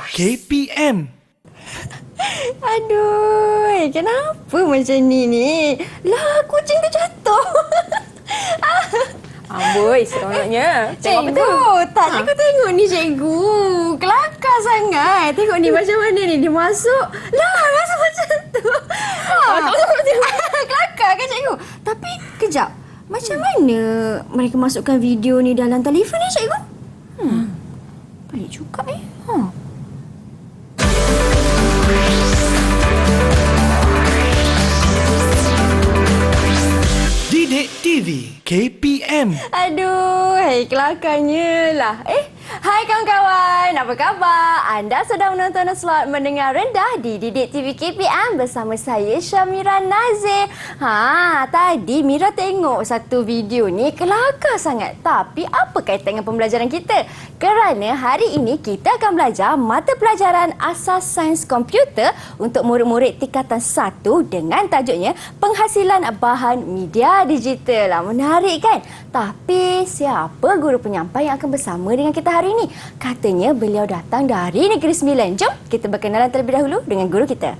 KPM. Aduh, kenapa macam ni? Lah, kucing tu jatuh. Amboi, seronoknya. Cikgu, tadi aku tengok ni cikgu. Kelakar sangat. Tengok ni macam mana ni. Dia masuk. Lah, rasa macam tu. Kelakar kan cikgu? Tapi, kejap. Macam mana mereka masukkan video ni dalam telefon ni cikgu? Baik juga Didik TV KPM. Aduh, kelakarnya lah. Hai kawan-kawan, apa khabar? Anda sedang menonton slot mendengar rendah di Didik TV KPM bersama saya Syamira Nazir. Tadi Mira tengok satu video ni kelakar sangat. Tapi apa kaitan dengan pembelajaran kita? Kerana hari ini kita akan belajar mata pelajaran asas sains komputer untuk murid-murid tingkatan 1 dengan tajuknya penghasilan bahan media digital. Menarik kan? Tapi siapa guru penyampai yang akan bersama dengan kita hari ini? Katanya beliau datang dari Negeri Sembilan. Jom kita berkenalan terlebih dahulu dengan guru kita.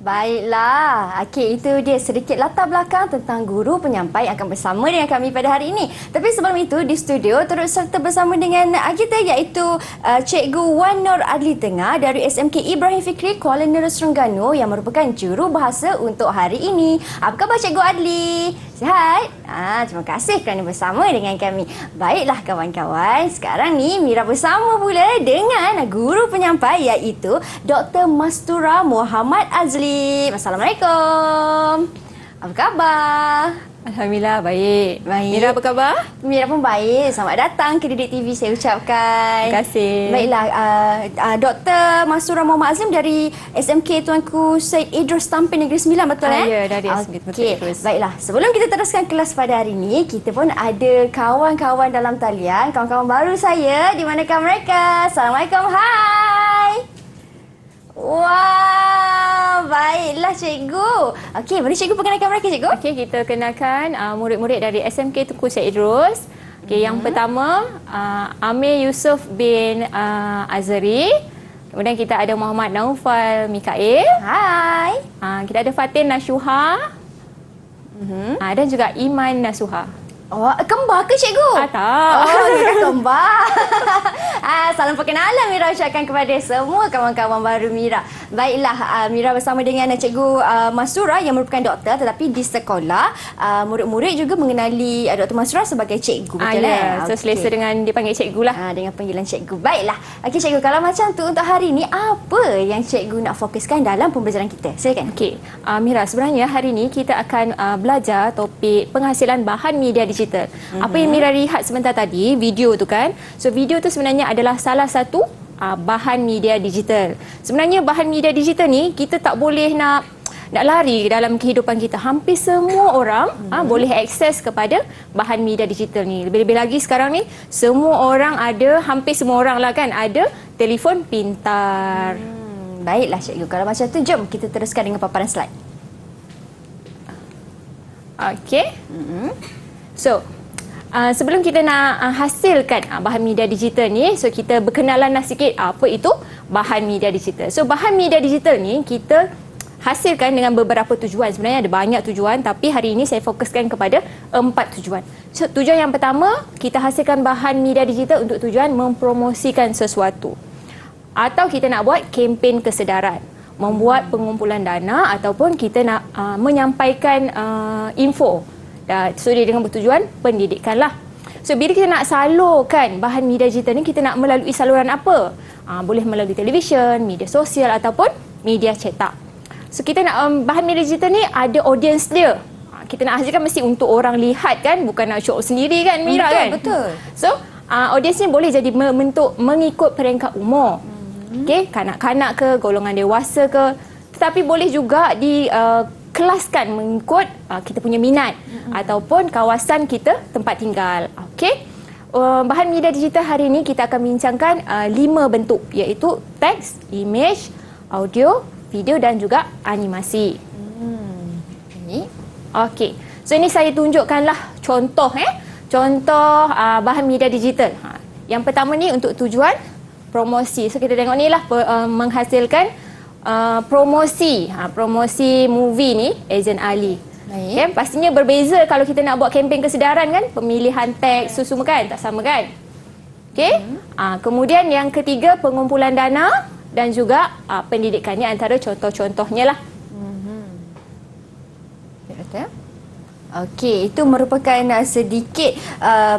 Baiklah, itu dia sedikit latar belakang tentang guru penyampai yang akan bersama dengan kami pada hari ini. Tapi sebelum itu, di studio turut serta bersama dengan kita iaitu Cikgu Wan Nur Adli Tengah dari SMK Ibrahim Fikri, Kuala Nerus, Terengganu yang merupakan juru bahasa untuk hari ini. Apa khabar Cikgu Adli? Sihat? Terima kasih kerana bersama dengan kami. Baiklah kawan-kawan, sekarang ni Mira bersama pula dengan guru penyampai iaitu Dr. Mastura Muhammad Azli. Assalamualaikum. Apa khabar? Alhamdulillah, baik. Mira apa khabar? Mira pun baik. Selamat datang ke Didik TV saya ucapkan. Terima kasih. Baiklah, Dr. Mastura Muhammad Azli dari SMK Tuanku Syed Idrus Tampin Negeri Sembilan, betul Ya, dari SMK Tuanku Idrus. Baiklah, sebelum kita teruskan kelas pada hari ini, kita pun ada kawan-kawan dalam talian, kawan-kawan baru saya. Di manakah mereka? Assalamualaikum, hai. Wah, baiklah cikgu. Okey, boleh cikgu perkenalkan mereka cikgu? Okey, kita kenalkan murid-murid dari SMK Tuanku Syed Idrus. Okey, yang pertama Amir Yusof bin Azari. Kemudian kita ada Muhammad Naufal Mikail. Hai. Kita ada Fatin Nashuha. Dan juga Iman Nasuha. Oh, kembar ke cikgu? Tak. Oh, Mira kembar. Salam perkenalan Mira ucapkan kepada semua kawan-kawan baru Mira. Baiklah, Mira bersama dengan Cikgu Mastura yang merupakan doktor, tetapi di sekolah murid-murid juga mengenali Dr. Mastura sebagai cikgu, betul So selesa dengan dipanggil cikgu lah. Dengan panggilan cikgu. Baiklah. Okey cikgu, kalau macam tu untuk hari ini apa yang cikgu nak fokuskan dalam pembelajaran kita? Silakan. Okey, Mira, sebenarnya hari ini kita akan belajar topik penghasilan bahan media digital. Apa yang Mira lihat sebentar tadi, video tu kan. So video tu sebenarnya adalah salah satu bahan media digital. Sebenarnya bahan media digital ni kita tak boleh nak lari dalam kehidupan kita. Hampir semua orang boleh akses kepada bahan media digital ni. Lebih-lebih lagi sekarang ni semua orang ada, hampir semua orang lah kan, ada telefon pintar. Baiklah cikgu, kalau macam tu jom kita teruskan dengan paparan slide. Okey. So, sebelum kita nak hasilkan bahan media digital ni, so kita berkenalan sikit apa itu bahan media digital. So, bahan media digital ni kita hasilkan dengan beberapa tujuan. Sebenarnya ada banyak tujuan, tapi hari ini saya fokuskan kepada 4 tujuan. So, tujuan yang pertama, kita hasilkan bahan media digital untuk tujuan mempromosikan sesuatu. Atau kita nak buat kempen kesedaran, membuat pengumpulan dana, ataupun kita nak menyampaikan info. So dia dengan bertujuan pendidikan lah. So bila kita nak salurkan bahan media digital ni, kita nak melalui saluran apa? Boleh melalui televisyen, media sosial ataupun media cetak. So kita nak bahan media digital ni ada audience dia. Kita nak hasilkan mesti untuk orang lihat kan, bukan nak show sendiri kan Mira kan? Betul. So audiens ni boleh jadi membentuk mengikut peringkat umur. Okey, kanak-kanak ke, golongan dewasa ke, tetapi boleh juga dikelaskan mengikut kita punya minat ataupun kawasan kita tempat tinggal. Okey. Bahan media digital hari ini kita akan bincangkan 5 bentuk, iaitu teks, image, audio, video dan juga animasi. Okey. So ini saya tunjukkanlah contoh contoh bahan media digital. Yang pertama ni untuk tujuan promosi. So kita tengok ni lah menghasilkan promosi. Promosi movie ni Ejen Ali. Okay, pastinya berbeza kalau kita nak buat kempen kesedaran kan, pemilihan teks semua kan tak sama kan. Okey. Kemudian yang ketiga pengumpulan dana dan juga pendidikan, ni antara contoh-contohnya lah. Betul. Okey, itu merupakan sedikit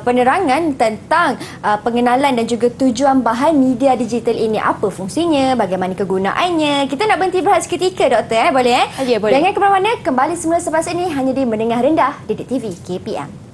penerangan tentang pengenalan dan juga tujuan bahan media digital ini. Apa fungsinya, bagaimana kegunaannya. Kita nak berhenti berehat seketika, Doktor. Boleh? Ya, boleh. Jangan ke mana-mana, kembali semula selepas ini hanya di Mendengar Rendah Didik TV KPM.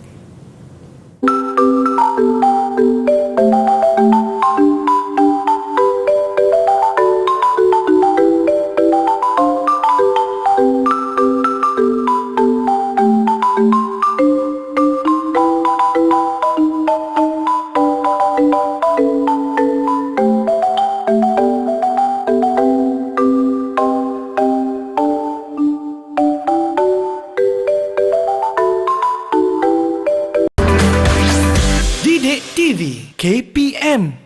Didik TV KPM.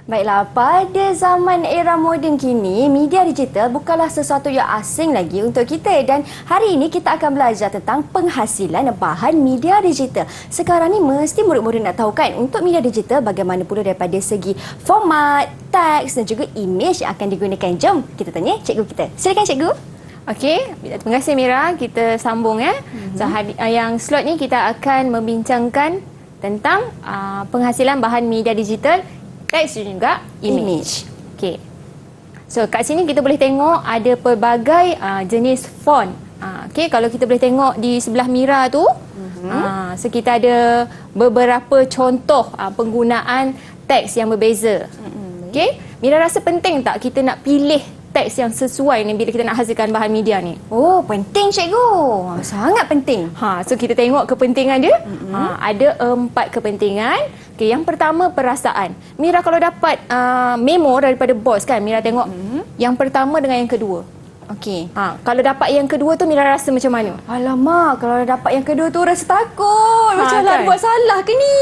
Baiklah, pada zaman era moden kini, media digital bukanlah sesuatu yang asing lagi untuk kita, dan hari ini kita akan belajar tentang penghasilan bahan media digital. Sekarang ni mesti murid-murid nak tahu kan, untuk media digital bagaimana pula daripada segi format, teks dan juga image yang akan digunakan. Jom kita tanya cikgu kita. Silakan cikgu. Okey, terima kasih Mira. Kita sambung ya. So yang slot ni kita akan membincangkan tentang penghasilan bahan media digital, teks dan juga image. Okey. So kat sini kita boleh tengok ada pelbagai jenis font. Okey, kalau kita boleh tengok di sebelah Mira tu, so kita ada beberapa contoh penggunaan teks yang berbeza. Okey, Mira rasa penting tak kita nak pilih teks yang sesuai ni bila kita nak hasilkan bahan media ni? Oh, penting cikgu. Sangat penting. So kita tengok kepentingan dia. Ada 4 kepentingan. Okay, yang pertama perasaan. Mira kalau dapat memo daripada bos kan, Mira tengok yang pertama dengan yang kedua. Okey. Kalau dapat yang kedua tu Mira rasa macam mana? Alamak, kalau dapat yang kedua tu rasa takut. Macam lah kan? buat salah ke ni?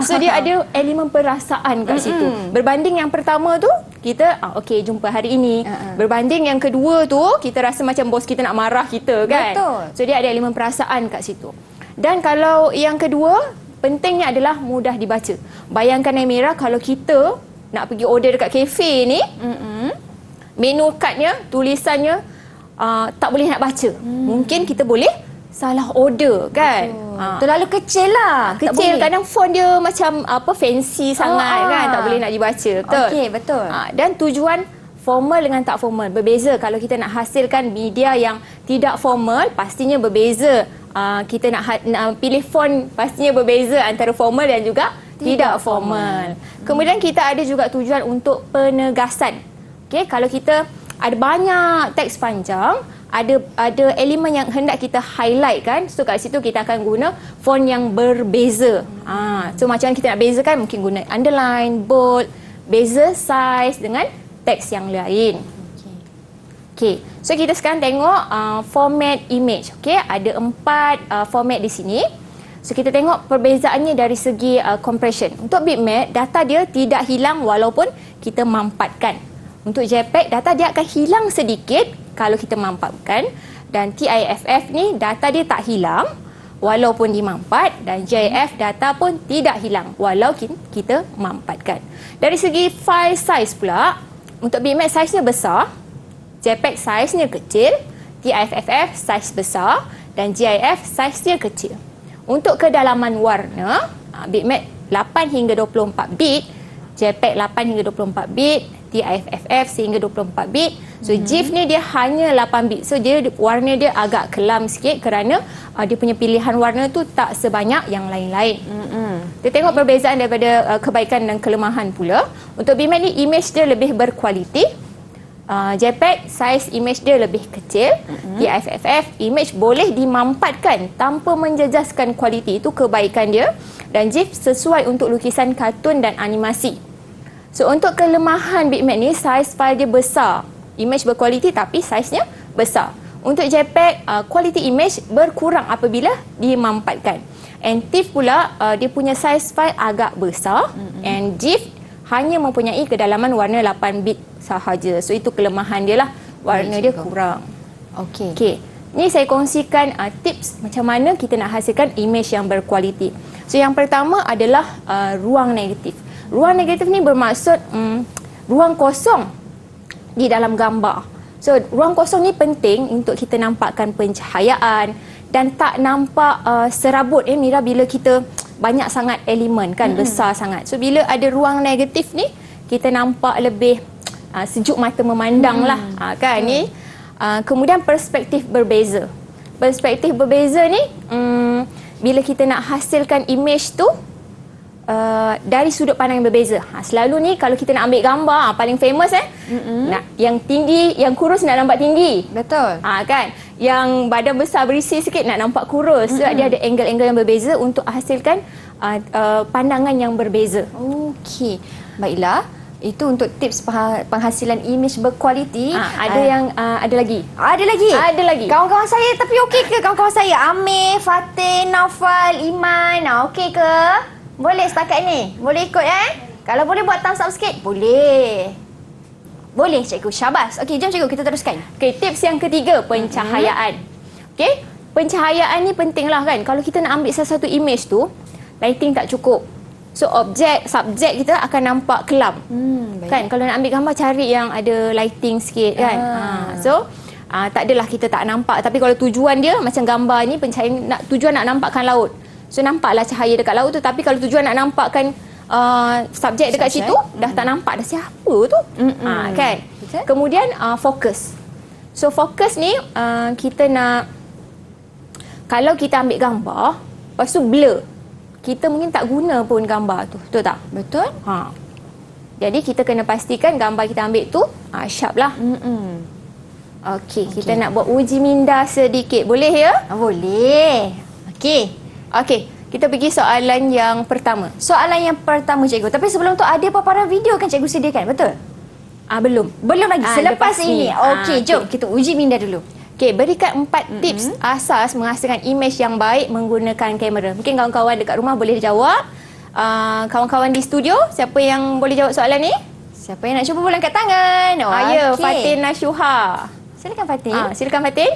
So dia ada elemen perasaan kat situ. Berbanding yang pertama tu, kita okey jumpa hari ini. Berbanding yang kedua tu, kita rasa macam bos kita nak marah kita kan. Betul. So dia ada elemen perasaan kat situ. Dan kalau yang kedua, pentingnya adalah mudah dibaca. Bayangkan Mira kalau kita nak pergi order dekat kafe ni, menu cardnya, tulisannya tak boleh nak baca. Mungkin kita boleh salah order kan. Terlalu kecil lah. Kecil, kadang font dia macam fancy sangat kan, tak boleh nak dibaca. Betul? Okey, betul. Dan tujuan formal dengan tak formal berbeza. Kalau kita nak hasilkan media yang tidak formal, pastinya berbeza. Kita nak pilih font, pastinya berbeza antara formal dan juga tidak formal. Kemudian kita ada juga tujuan untuk penegasan. Okey, kalau kita ada banyak teks panjang, ada elemen yang hendak kita highlight kan. So kat situ kita akan guna font yang berbeza. So macam kita nak bezakan, mungkin guna underline, bold, beza size dengan teks yang lain. Okey. So kita sekarang tengok format image. Okey, ada 4 format di sini. So kita tengok perbezaannya dari segi compression. Untuk bitmap, data dia tidak hilang walaupun kita mampatkan. Untuk JPEG, data dia akan hilang sedikit kalau kita mampatkan. Dan TIFF ni, data dia tak hilang walaupun dimampat. Dan GIF, data pun tidak hilang walau kita mampatkan. Dari segi file size pula, untuk bitmap size-nya besar, JPEG size-nya kecil, TIFF size besar dan GIF size-nya kecil. Untuk kedalaman warna, bitmap 8 hingga 24 bit, JPEG 8 hingga 24 bit, TIFFF sehingga 24 bit. So GIF ni dia hanya 8 bit. So dia warna dia agak kelam sikit kerana dia punya pilihan warna tu tak sebanyak yang lain-lain. Kita tengok perbezaan daripada kebaikan dan kelemahan pula. Untuk Bimax ni image dia lebih berkualiti. JPEG saiz image dia lebih kecil. TIFFF image boleh dimampatkan tanpa menjejaskan kualiti, itu kebaikan dia. Dan GIF sesuai untuk lukisan kartun dan animasi. So untuk kelemahan Bitmap ni, saiz file dia besar. Image berkualiti tapi saiznya besar. Untuk JPEG, kualiti image berkurang apabila dimampatkan. And TIFF pula, dia punya saiz file agak besar. And GIF hanya mempunyai kedalaman warna 8 bit sahaja. So itu kelemahan dia lah. Warna dia kurang. Okey. Ni saya kongsikan tips macam mana kita nak hasilkan image yang berkualiti. So yang pertama adalah ruang negatif. Ruang negatif ni bermaksud ruang kosong di dalam gambar. So ruang kosong ni penting untuk kita nampakkan pencahayaan dan tak nampak serabut Mira bila kita banyak sangat elemen kan, besar sangat. So bila ada ruang negatif ni, kita nampak lebih sejuk mata memandang lah kan ni. Kemudian perspektif berbeza. Perspektif berbeza ni bila kita nak hasilkan image tu dari sudut pandang yang berbeza. Selalu ni kalau kita nak ambil gambar paling famous nak yang tinggi, yang kurus nak nampak tinggi. Betul. Kan? Yang badan besar berisi sikit nak nampak kurus. Sebab dia ada angle-angle yang berbeza untuk hasilkan pandangan yang berbeza. Okey. Baiklah. Itu untuk tips penghasilan image berkualiti. Ada lagi. Ada lagi? Ada lagi. Kawan-kawan saya, tapi okey ke kawan-kawan saya? Amir, Fatin, Naufal, Iman. Okey ke? Boleh setakat ni? Boleh ikut Kalau boleh buat thumbs up sikit? Boleh. Boleh cikgu, syabas. Okey, jom cikgu kita teruskan. Okey, tips yang ketiga, pencahayaan. Okey, pencahayaan ni penting lah kan. Kalau kita nak ambil salah satu image tu, lighting tak cukup. So subjek kita akan nampak kelam. Kan, kalau nak ambil gambar cari yang ada lighting sikit kan. Tak adalah kita tak nampak, tapi kalau tujuan dia macam gambar ni pencahayaan tujuan nak nampakkan laut. So nampaklah cahaya dekat laut tu, tapi kalau tujuan nak nampakkan subjek dekat situ dah tak nampak dah siapa tu. Kan. Kemudian fokus. So fokus ni kita nak, kalau kita ambil gambar lepas tu blur, kita mungkin tak guna pun gambar tu. Betul tak? Betul. Jadi kita kena pastikan gambar kita ambil tu sharp lah. Okey, kita nak buat uji minda sedikit. Boleh ya? Boleh. Okey, kita pergi soalan yang pertama. Soalan yang pertama cikgu. Tapi sebelum tu ada paparan video kan cikgu sediakan, betul? Belum. Belum lagi. Selepas ini. Okey, jom kita uji minda dulu. Okey, berikan 4 tips asas menghasilkan image yang baik menggunakan kamera. Mungkin kawan-kawan dekat rumah boleh jawab. Kawan-kawan di studio, siapa yang boleh jawab soalan ni? Siapa yang nak cuba boleh angkat tangan? Ya, Fatin Nashuha. Silakan Fatin. Silakan Fatin.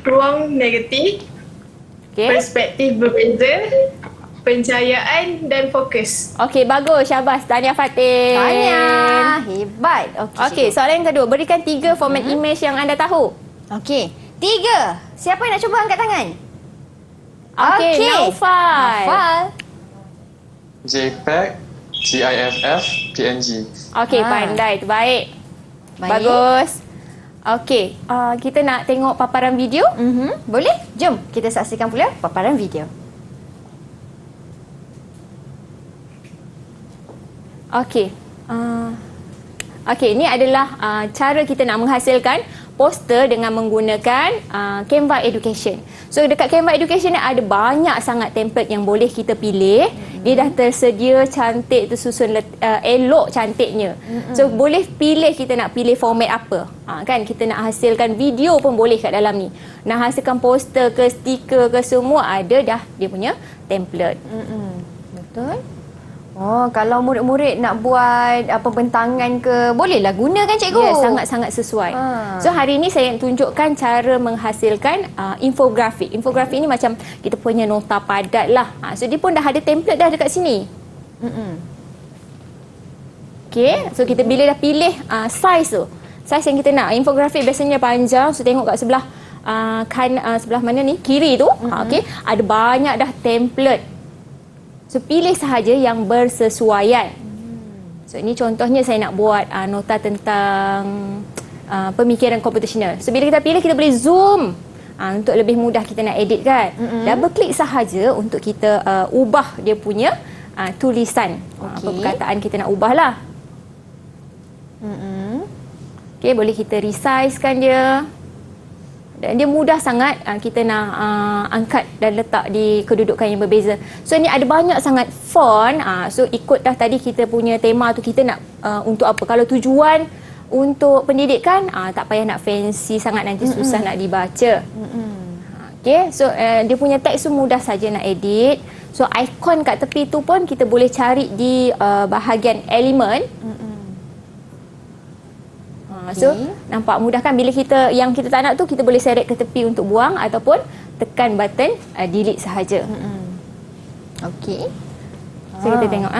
Ruang negatif, perspektif berbeza, pencahayaan dan fokus. Okey, bagus. Syabas. Tahniah Fatin. Tahniah. Hebat. Okey, soalan yang kedua. Berikan 3 format image yang anda tahu. Okey. 3. Siapa yang nak cuba angkat tangan? Okey, Naufal. JPEG, GIF, PNG. Okey, pandai. Terbaik. Bagus. Okey, kita nak tengok paparan video. Boleh? Jom kita saksikan pula paparan video. Okey. Ini adalah cara kita nak menghasilkan poster dengan menggunakan Canva Education. So dekat Canva Education ni ada banyak sangat template yang boleh kita pilih. Dia dah tersedia cantik, tersusun elok cantiknya. So boleh pilih kita nak pilih format apa. Kan kita nak hasilkan video pun boleh kat dalam ni. Nak hasilkan poster ke stiker ke semua ada dah dia punya template. Betul. Kalau murid-murid nak buat pembentangan ke, bolehlah gunakan cikgu. Ya, sangat-sangat sesuai. So hari ini saya tunjukkan cara menghasilkan infografik. Infografik ini macam kita punya nota padat lah. So dia pun dah ada template dah dekat sini. Okey, so kita bila dah pilih size tu. Size yang kita nak. Infografik biasanya panjang. So tengok kat sebelah sebelah mana ni? Kiri tu. Okey, ada banyak dah template. So pilih sahaja yang bersesuaian. So ini contohnya saya nak buat nota tentang pemikiran computational. So bila kita pilih, kita boleh zoom untuk lebih mudah kita nak edit kan. Double klik sahaja untuk kita ubah dia punya tulisan. Perkataan kita nak ubah lah. Okay, boleh kita resizekan dia. Dan dia mudah sangat kita nak angkat dan letak di kedudukan yang berbeza. So ni ada banyak sangat font. So ikut dah tadi kita punya tema tu, kita nak untuk apa. Kalau tujuan untuk pendidikan, tak payah nak fancy sangat, nanti susah nak dibaca. Okay, so dia punya teks tu mudah saja nak edit. So ikon kat tepi tu pun kita boleh cari di bahagian elemen. So nampak mudah kan, bila kita yang kita tak nak tu kita boleh seret ke tepi untuk buang ataupun tekan button delete sahaja. Okey. So kita tengok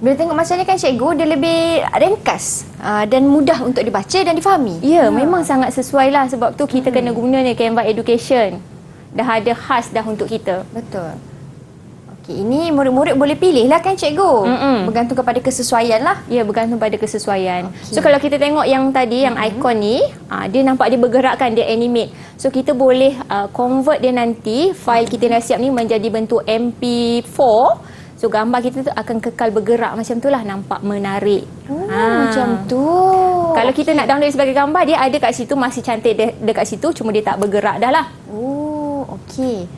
Bila tengok macam ni kan cikgu, dia lebih ringkas dan mudah untuk dibaca dan difahami. Ya, memang sangat sesuai lah, sebab tu kita kena guna ni Canva Education. Dah ada khas dah untuk kita. Betul. Okey, ini murid-murid boleh pilih lah kan cikgu? Bergantung kepada kesesuaian lah. Ya, bergantung pada kesesuaian. So kalau kita tengok yang tadi, yang ikon ni, dia nampak dia bergerakkan, dia animate. So kita boleh convert dia nanti, file kita dah siap ni menjadi bentuk MP4. So gambar kita tu akan kekal bergerak macam tu lah, nampak menarik. Macam tu. Kalau kita nak download sebagai gambar, dia ada kat situ, masih cantik dekat situ, cuma dia tak bergerak dah lah. Oh, okey.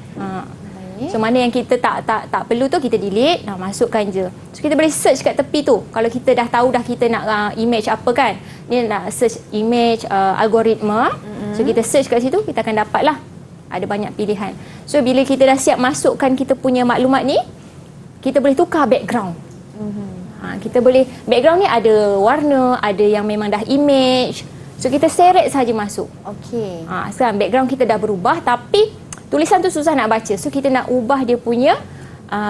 So mana yang kita tak perlu tu kita delete, masukkan je. So kita boleh search kat tepi tu. Kalau kita dah tahu dah kita nak image apa kan. Ni nak search image algoritma. So kita search kat situ, kita akan dapat lah. Ada banyak pilihan. So bila kita dah siap masukkan kita punya maklumat ni, kita boleh tukar background. Kita boleh, background ni ada warna, ada yang memang dah image. So kita seret saja masuk. Okey. Sekarang background kita dah berubah, tapi tulisan tu susah nak baca. So kita nak ubah dia punya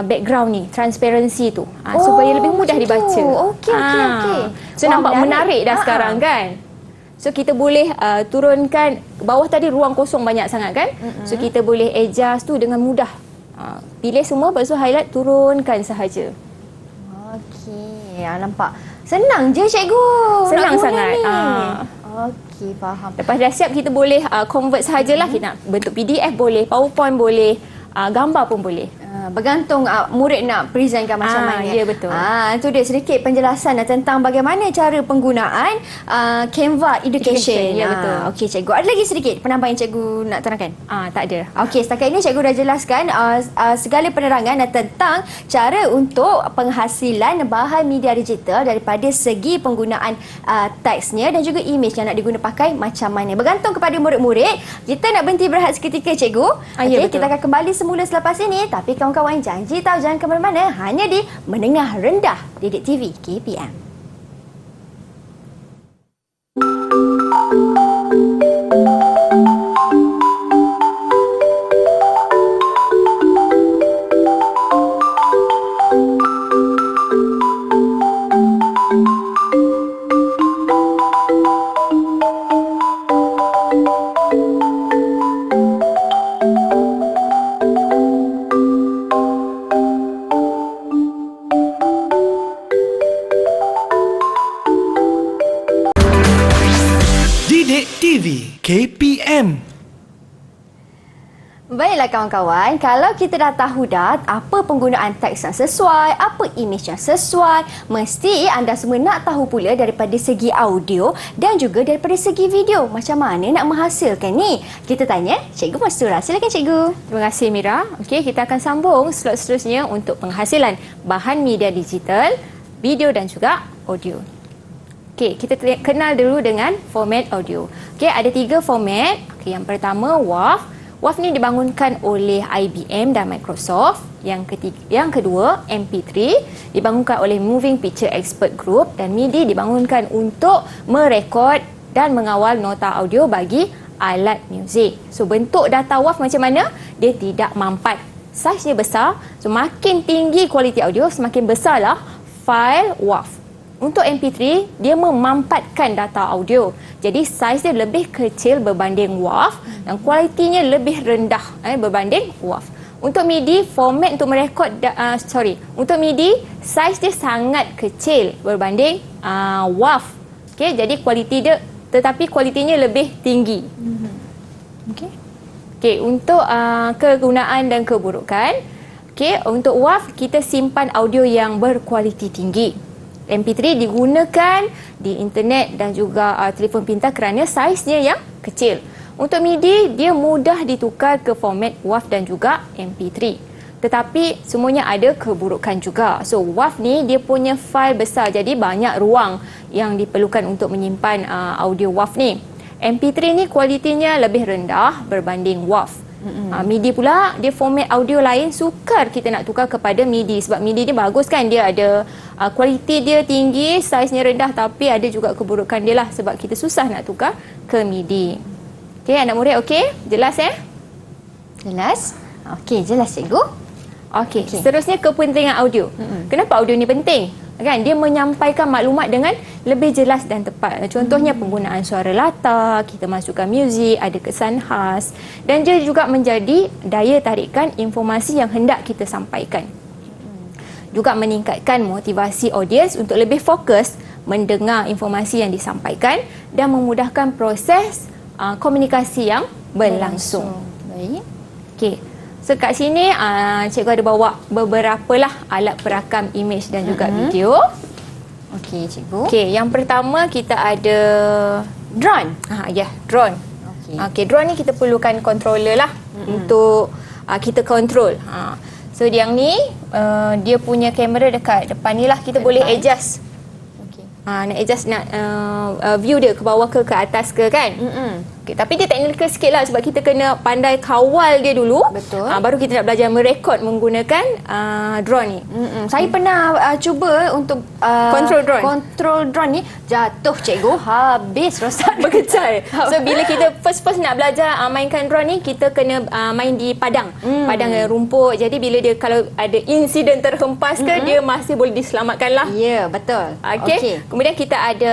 background ni, transparency tu, supaya lebih mudah dibaca. Okey. So nampak menarik dah sekarang kan. So kita boleh turunkan bawah tadi, ruang kosong banyak sangat kan. So kita boleh adjust tu dengan mudah. Pilih semua, lepas tu highlight, turunkan sahaja. Okey, nampak senang je cikgu. Senang nak guna sangat. ni. Okey, faham. Lepas dah siap, kita boleh convert sahajalah. Kita nak bentuk PDF boleh, PowerPoint boleh, gambar pun boleh. Bergantung murid nak presentkan macam mana. Ya, betul. Itu dia sedikit penjelasan tentang bagaimana cara penggunaan Canva Education. Ya, betul. Okey cikgu, ada lagi sedikit penambahan yang cikgu nak terangkan? Tak ada. Okey, setakat ini cikgu dah jelaskan segala penerangan tentang cara untuk penghasilan bahan media digital daripada segi penggunaan teksnya dan juga image yang nak diguna pakai macam mana. Bergantung kepada murid-murid. Kita nak berhenti berehat seketika cikgu. Ya, Okey, kita akan kembali semula selepas ini, tapi kawan-kawan janji tahu jangan ke mana-mana, hanya di Menengah Rendah Didik TV KPM. Didik TV KPM. Baiklah kawan-kawan, kalau kita dah tahu dah apa penggunaan teks yang sesuai, apa image yang sesuai, mesti anda semua nak tahu pula daripada segi audio dan juga daripada segi video, macam mana nak menghasilkan ni. Kita tanya Cikgu Mastura. Silakan Cikgu. Terima kasih Mira. Okey, kita akan sambung slot seterusnya untuk penghasilan bahan media digital, video dan juga audio. Okey, kita kenal dulu dengan format audio. Okey, ada 3 format. Okey, yang pertama WAV. WAV ni dibangunkan oleh IBM dan Microsoft. Yang kedua MP3 dibangunkan oleh Moving Picture Expert Group, dan MIDI dibangunkan untuk merekod dan mengawal nota audio bagi alat muzik. So bentuk data WAV macam mana? Dia tidak mampat. Saiznya besar. So makin tinggi kualiti audio, semakin besarlah fail WAV. Untuk MP3, dia memampatkan data audio. Jadi saiz dia lebih kecil berbanding WAV dan kualitinya lebih rendah berbanding WAV. Untuk MIDI, format untuk merekod untuk MIDI saiz dia sangat kecil berbanding WAV. Okey, jadi kualitinya lebih tinggi. Okey. Okey, untuk kegunaan dan keburukan. Okey, untuk WAV kita simpan audio yang berkualiti tinggi. MP3 digunakan di internet dan juga telefon pintar kerana saiznya yang kecil. Untuk MIDI, dia mudah ditukar ke format WAV dan juga MP3. Tetapi semuanya ada keburukan juga. So WAV ni dia punya file besar, jadi banyak ruang yang diperlukan untuk menyimpan audio WAV ni. MP3 ni kualitinya lebih rendah berbanding WAV. MIDI pula dia format audio lain, sukar kita nak tukar kepada MIDI sebab MIDI ni bagus kan, dia ada kualiti dia tinggi, saiznya rendah, tapi ada juga keburukan dia lah sebab kita susah nak tukar ke MIDI. Okey, anak murid okey? Jelas Jelas? Okey, jelas cikgu. Okey, seterusnya kepentingan audio. Kenapa audio ni penting? Kan dia menyampaikan maklumat dengan lebih jelas dan tepat. Contohnya penggunaan suara latar, kita masukkan muzik, ada kesan khas, dan dia juga menjadi daya tarikan informasi yang hendak kita sampaikan. Juga meningkatkan motivasi audiens untuk lebih fokus mendengar informasi yang disampaikan dan memudahkan proses komunikasi yang berlangsung. Baik. Okey. So kat sini cikgu ada bawa beberapa lah alat perakam imej dan juga video. Okey cikgu. Okey, yang pertama kita ada drone. Drone. Okey, drone ni kita perlukan controller lah untuk kita control. So yang ni dia punya kamera dekat depan ni lah, kita boleh adjust. Nak adjust view dia ke bawah ke atas ke kan. Okay, tapi dia teknikal sikit lah sebab kita kena pandai kawal dia dulu. Betul. Baru kita nak belajar merekod menggunakan drone ni. Saya pernah cuba untuk kontrol drone ni, jatuh cikgu, habis rosak berkecai. So bila kita first nak belajar mainkan drone ni, kita kena main di padang. Padang rumput. Jadi bila dia kalau ada insiden terhempas ke, dia masih boleh diselamatkan lah. Ya, betul. Okey. Kemudian kita ada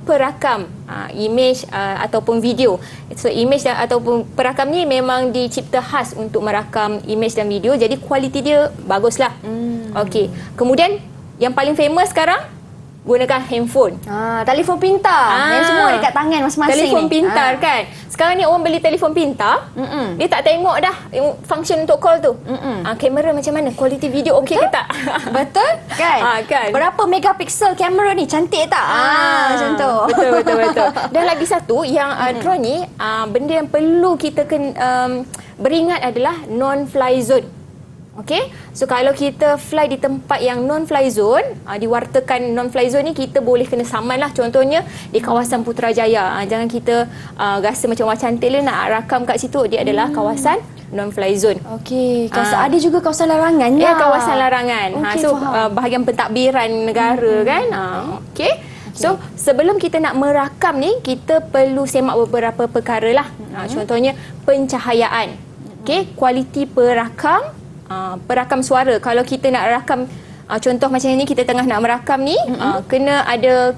perakam imej ataupun video. So imej ataupun perakam ni memang dicipta khas untuk merakam imej dan video, jadi kualiti dia baguslah. Okey. Kemudian yang paling famous sekarang gunakan handphone. Telefon pintar. Yang semua dekat tangan masing-masing. Telefon pintar kan. Sekarang ni orang beli telefon pintar, dia tak tengok dah function untuk call tu. Kamera macam mana? Kualiti video okey ke tak? Betul kan? Kan? Berapa megapiksel kamera ni? Cantik tak? Macam tu. Betul. Dan lagi satu yang drone ni, benda yang perlu kita beringat adalah non-fly zone. Okey, so kalau kita fly di tempat yang non-fly zone, diwartakan non-fly zone ni, kita boleh kena saman lah. Contohnya di kawasan Putrajaya, jangan kita rasa macam wah cantik lah nak rakam kat situ, dia adalah kawasan non-fly zone. Okey, ada juga kawasan larangan lah. Ya, kawasan larangan. Okay, So bahagian pentadbiran negara kan. Okey. So sebelum kita nak merakam ni, kita perlu semak beberapa perkara lah. Contohnya pencahayaan. Okey, kualiti perakam suara. Kalau kita nak rakam contoh macam ni, kita tengah nak merakam ni, kena ada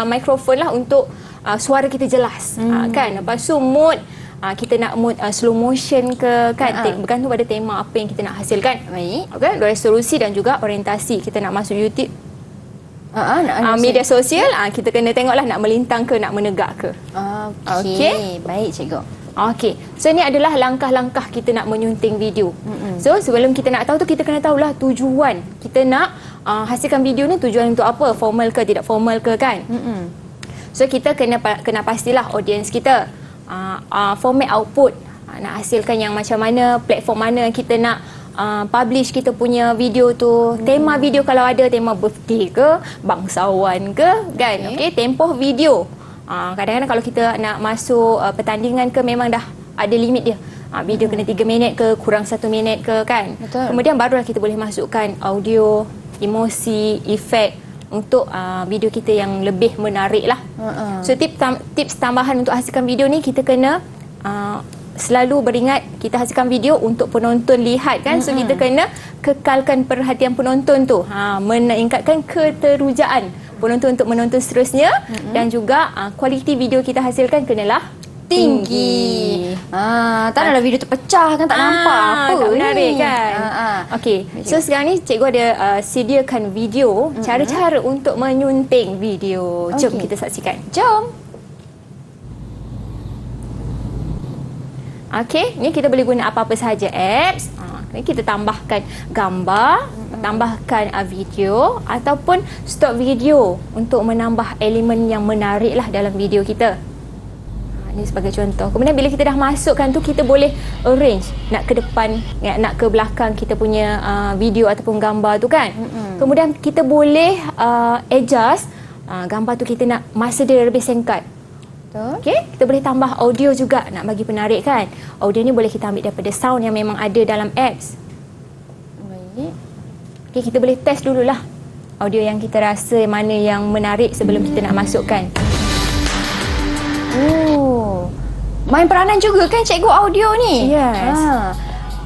mikrofon lah untuk suara kita jelas. Kan? Lepas tu mood, kita nak mood slow motion ke kan, bergantung pada tema apa yang kita nak hasilkan. Baik. Okay? Resolusi dan juga orientasi. Kita nak masuk YouTube, media media sosial, kita kena tengoklah nak melintang ke nak menegak ke. Okey. Baik cikgu. Okey, so ini adalah langkah-langkah kita nak menyunting video. So sebelum kita nak tahu tu, kita kena tahulah tujuan kita nak hasilkan video ni, tujuan untuk apa, formal ke tidak formal ke kan. So kita kena pastilah audiens kita, format output, nak hasilkan yang macam mana, platform mana kita nak publish kita punya video tu, tema video kalau ada tema birthday ke, bangsawan ke kan. Okey, tempoh video. Kadang-kadang kalau kita nak masuk pertandingan ke, memang dah ada limit dia. Video kena 3 minit ke, kurang 1 minit ke kan. Betul. Kemudian barulah kita boleh masukkan audio, emosi, efek untuk video kita yang lebih menarik lah. So tips tambahan untuk hasilkan video ni, kita kena selalu beringat kita hasilkan video untuk penonton lihat kan. So kita kena kekalkan perhatian penonton tu, meningkatkan keterujaan penonton untuk menonton seterusnya, dan juga kualiti video kita hasilkan kenalah tinggi. Tak adalah video terpecah kan, tak nampak apa tak menarik ni. kan. Okey. So sekarang ni cikgu ada sediakan video cara-cara untuk menyunting video. Jom Okey. kita saksikan. Jom. Okey, ni kita boleh guna apa-apa sahaja apps. Ni kita tambahkan gambar, tambahkan video ataupun stop video untuk menambah elemen yang menarik lah dalam video kita. Ini sebagai contoh. Kemudian bila kita dah masukkan tu, kita boleh arrange nak ke depan, nak ke belakang kita punya video ataupun gambar tu kan. Kemudian kita boleh adjust gambar tu, kita nak masa dia lebih singkat. Betul. Okey, kita boleh tambah audio juga nak bagi penarik kan. Audio ni boleh kita ambil daripada sound yang memang ada dalam apps. Baik. Okey, kita boleh test dululah audio yang kita rasa mana yang menarik sebelum kita nak masukkan. Oh. Main peranan juga kan cikgu audio ni? Yes.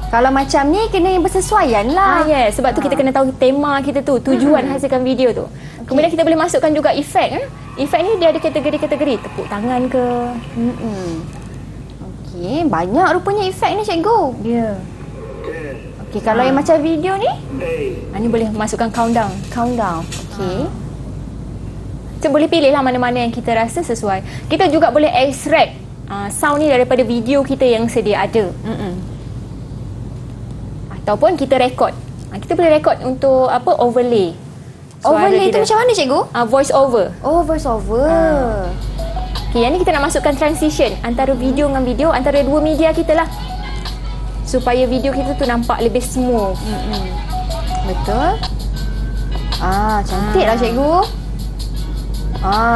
Kalau macam ni kena yang bersesuaian lah. Yes, sebab tu kita kena tahu tema kita tu, tujuan hasilkan video tu. Kemudian kita boleh masukkan juga efek. Efek ni dia ada kategori-kategori, tepuk tangan ke. Okey, banyak rupanya efek ni cikgu. Ya. Okey, kalau yang macam video ni? Ni boleh masukkan countdown. Countdown. Okey. So boleh pilih lah mana-mana yang kita rasa sesuai. Kita juga boleh extract sound ni daripada video kita yang sedia ada. Ataupun kita record. Kita boleh record untuk apa, overlay. Suara Overlay tu kita. macam mana cikgu? Voice over. Oh, voice over. Okay, yang ni kita nak masukkan transition antara video dengan video, antara dua media kita lah. Supaya video kita tu nampak lebih smooth. Betul. Cantik lah cikgu.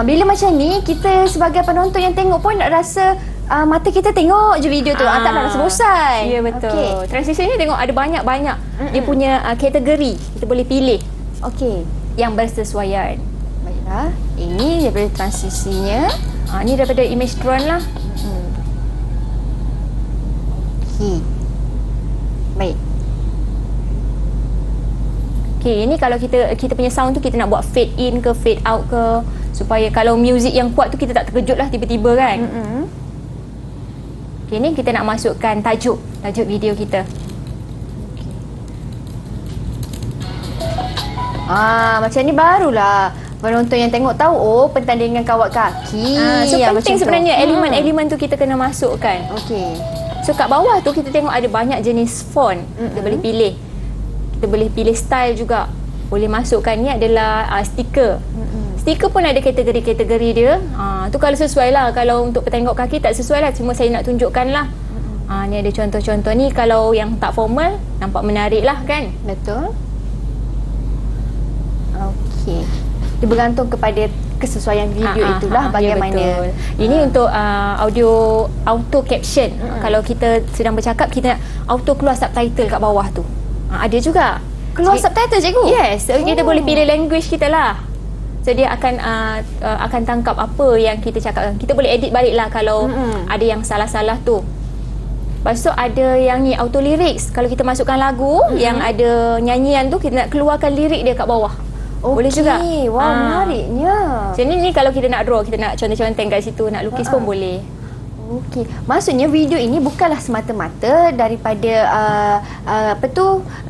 Bila macam ni, kita sebagai penonton yang tengok pun nak rasa mata kita tengok je video tu. Tak nak rasa bosan. Ya, betul. Okey. Transition ni tengok ada banyak-banyak. Dia punya kategori. Kita boleh pilih Okey. yang bersesuaian. Baiklah. Ini daripada transisinya. Ni daripada image drone lah. Okey. Baik. Okay, ini kalau kita punya sound tu kita nak buat fade in ke fade out ke, supaya kalau music yang kuat tu kita tak terkejut lah tiba-tiba kan. Okay, ni kita nak masukkan tajuk video kita. Macam ni barulah penonton yang tengok tahu pertandingan kawat kaki. So yang penting macam tu. sebenarnya elemen-elemen tu kita kena masukkan. Okey. So kat bawah tu kita tengok ada banyak jenis font. Kita boleh pilih. Kita boleh pilih style juga. Boleh masukkan, ni adalah stiker. Stiker pun ada kategori-kategori dia. Tu kalau sesuai lah. Kalau untuk petengok kaki tak sesuai lah. Cuma saya nak tunjukkan lah. Ni ada contoh-contoh ni. Kalau yang tak formal, nampak menarik lah kan. Betul. Okey. Dia bergantung kepada kesesuaian video itulah bagaimana. Ya, betul. Ini untuk audio auto caption. Kalau kita sedang bercakap, kita nak auto keluar subtitle kat bawah tu. Ada juga. Keluar subtitle cikgu? Yes. So kita boleh pilih language kita lah. So dia akan tangkap apa yang kita cakap. Kita boleh edit balik lah kalau ada yang salah-salah tu. Lepas tu ada yang ni auto lyrics. Kalau kita masukkan lagu yang ada nyanyian tu, kita nak keluarkan lirik dia kat bawah. Boleh juga. Wow, menariknya. So ni kalau kita nak draw, kita nak conteng-conteng kat situ, nak lukis pun boleh. Okey. Maksudnya video ini bukanlah semata-mata daripada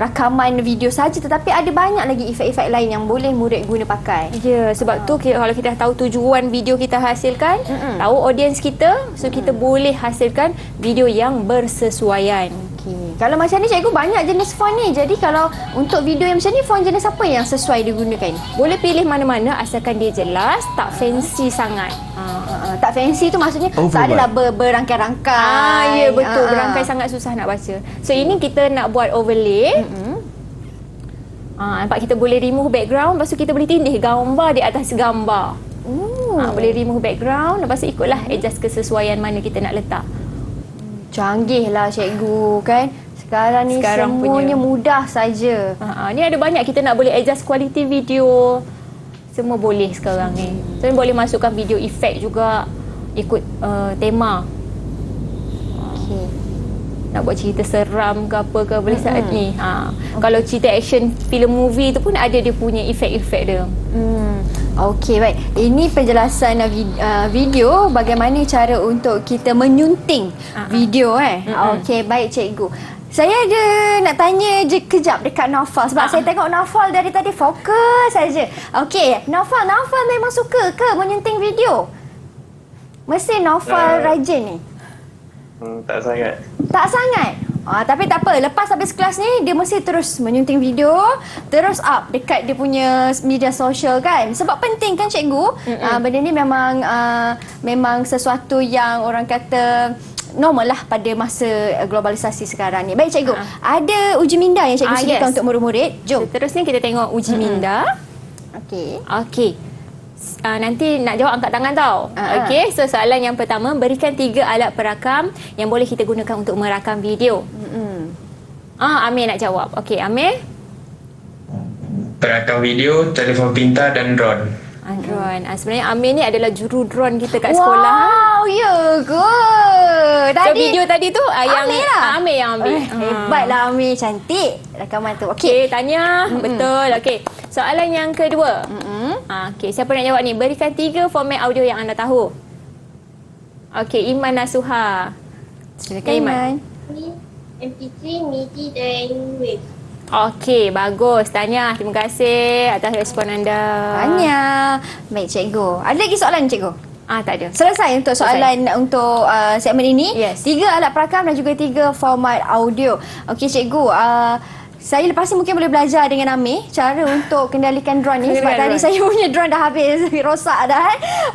rakaman video saja, tetapi ada banyak lagi efek-efek lain yang boleh murid guna pakai. Ya, sebab tu kalau kita dah tahu tujuan video kita hasilkan, tahu audiens kita, so kita boleh hasilkan video yang bersesuaian. Okey. Kalau macam ni cikgu, banyak jenis font ni. Jadi kalau untuk video yang macam ni, font jenis apa yang sesuai digunakan? Boleh pilih mana-mana asalkan dia jelas, tak fancy sangat. Tak fancy tu maksudnya tak adalah berangkai-rangkai. Ya, betul. Berangkai sangat susah nak baca. So ini kita nak buat overlay. Nampak kita boleh remove background, lepas tu kita boleh tindih gambar di atas gambar. Boleh remove background, lepas tu ikutlah adjust kesesuaian mana kita nak letak. Canggih lah cikgu kan. Sekarang ni semuanya mudah saja. Ni ada banyak kita nak boleh adjust quality video. Semua boleh sekarang ni. So boleh masukkan video efek juga ikut tema. Okey. Nak buat cerita seram ke apa ke boleh saat ni. Kalau cerita action filem movie tu pun ada dia punya efek-efek dia. Okey, baik. Ini penjelasan video bagaimana cara untuk kita menyunting video Okey, baik cikgu. Saya ada nak tanya je kejap dekat Naufal sebab saya tengok Naufal dari tadi fokus saja. Okey, Naufal memang suka ke menyunting video? Mesti Naufal rajin ni. Tak sangat. Tak sangat. Tapi tak apa, lepas habis kelas ni dia mesti terus menyunting video, terus up dekat dia punya media sosial kan. Sebab penting kan cikgu. Benda ni memang sesuatu yang orang kata normal lah pada masa globalisasi sekarang ni. Baik cikgu, ada uji minda yang cikgu sediakan untuk murid-murid. Jom. Seterusnya kita tengok uji minda. Okey. Nanti nak jawab angkat tangan tau. Okey, so soalan yang pertama, berikan 3 alat perakam yang boleh kita gunakan untuk merakam video. Amir nak jawab. Okey, Amir. Perakam video, telefon pintar dan drone. Drone. Sebenarnya Amir ni adalah juru drone kita kat sekolah. Wow, ya ke? So video tadi tu yang Amir lah. Amir yang ambil. Hebatlah Amir, cantik rakaman tu. Okey, tanya. Betul. Okey. Soalan yang kedua. Okey, siapa nak jawab ni? Berikan 3 format audio yang anda tahu. Okey, Iman Nasuha. Silakan Iman. MP3, MIDI dan Wave. Okey, bagus. Tanya, terima kasih atas respon anda. Tanya. Baik cikgu. Ada lagi soalan cikgu? Tak ada. Selesai untuk soalan untuk segmen ini. Yes. 3 alat perakam dan juga 3 format audio. Okey cikgu, saya lepas ni mungkin boleh belajar dengan Amir cara untuk kendalikan drone ni sebab tadi saya punya drone dah habis rosak dah.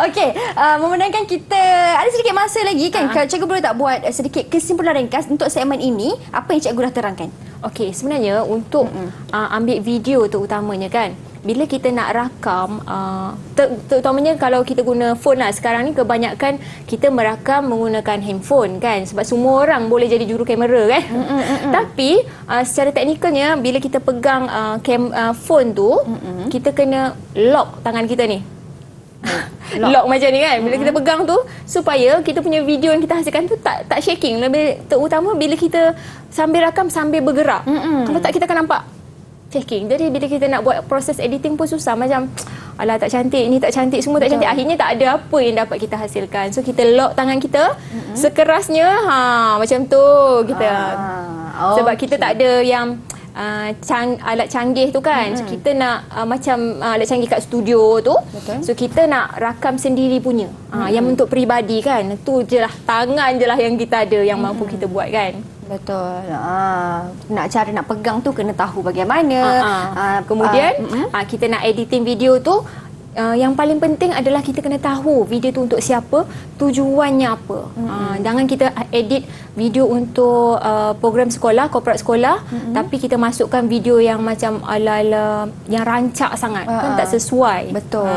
Okey, memandangkan kita ada sedikit masa lagi kan, kalau cikgu boleh tak buat sedikit kesimpulan ringkas untuk segmen ini, apa yang cikgu dah terangkan? Okey, sebenarnya untuk ambil video tu utamanya kan, bila kita nak rakam, terutamanya kalau kita guna phone lah. Sekarang ni kebanyakan kita merakam menggunakan handphone kan. Sebab semua orang boleh jadi juru kamera kan. Tapi secara teknikalnya, bila kita pegang phone tu, kita kena lock tangan kita ni. Lock macam ni kan. Bila kita pegang tu, supaya kita punya video yang kita hasilkan tu tak shaking. Lebih terutama bila kita sambil rakam sambil bergerak. Kalau tak, kita akan nampak checking. Jadi bila kita nak buat proses editing pun susah. Macam alah tak cantik, ni tak cantik, semua tak cantik. Akhirnya tak ada apa yang dapat kita hasilkan. So kita lock tangan kita sekerasnya macam tu kita. Sebab kita tak ada yang alat canggih tu kan. So kita nak macam alat canggih kat studio tu. So kita nak rakam sendiri punya. Yang untuk peribadi kan. Tu je lah, tangan je lah yang kita ada yang mampu kita buat kan. Betul. Cara nak pegang tu kena tahu bagaimana. Kemudian kita nak editing video tu, yang paling penting adalah kita kena tahu video tu untuk siapa, tujuannya apa. Jangan kita edit video untuk program sekolah, korporat sekolah, tapi kita masukkan video yang macam ala-ala yang rancak sangat, kan tak sesuai. Betul.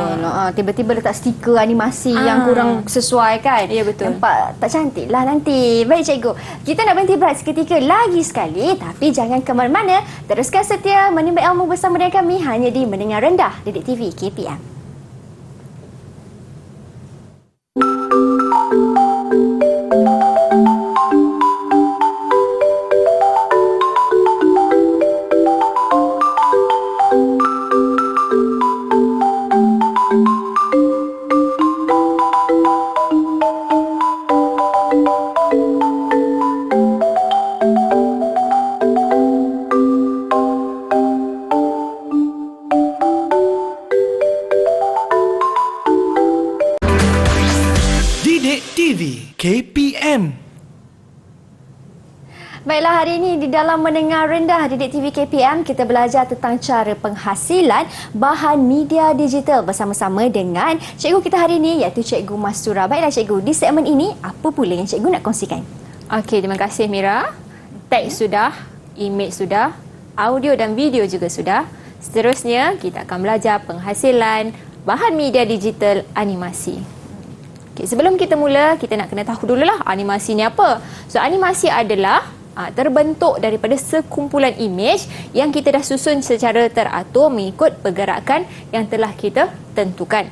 Tiba-tiba letak stiker animasi yang kurang sesuai kan. Ya, betul. Nampak tak cantik lah nanti. Baik cikgu, kita nak berhenti berehat seketika lagi sekali, tapi jangan ke mana-mana. Teruskan setia menimba ilmu bersama dengan kami hanya di Mendengar Rendah Didik TV KPM. KPM. Baiklah, hari ini di dalam Mendengar Rendah Didik TV KPM, kita belajar tentang cara penghasilan bahan media digital bersama-sama dengan cikgu kita hari ini iaitu Cikgu Mastura. Baiklah cikgu, di segmen ini apa pula yang cikgu nak kongsikan? Okey, terima kasih Mira. Teks sudah, image sudah, audio dan video juga sudah. Seterusnya kita akan belajar penghasilan bahan media digital animasi. Okay, sebelum kita mula, kita nak kena tahu dululah animasi ni apa. So, animasi adalah terbentuk daripada sekumpulan imej yang kita dah susun secara teratur mengikut pergerakan yang telah kita tentukan.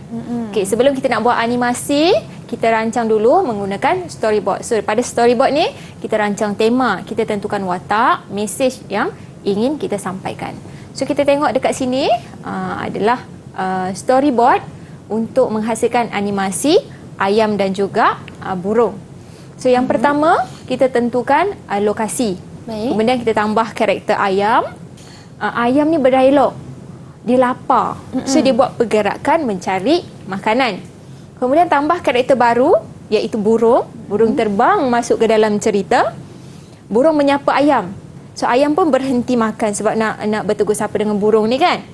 Okay, sebelum kita nak buat animasi, kita rancang dulu menggunakan storyboard. So, pada storyboard ni, kita rancang tema, kita tentukan watak, mesej yang ingin kita sampaikan. So, kita tengok dekat sini adalah storyboard untuk menghasilkan animasi ayam dan juga burung. So yang pertama kita tentukan lokasi. Baik. Kemudian kita tambah karakter ayam. Ayam ni berdialog. Dia lapar. So dia buat pergerakan mencari makanan. Kemudian tambah karakter baru iaitu burung. Burung terbang masuk ke dalam cerita. Burung menyapa ayam. So ayam pun berhenti makan sebab nak bertegur sapa dengan burung ni kan.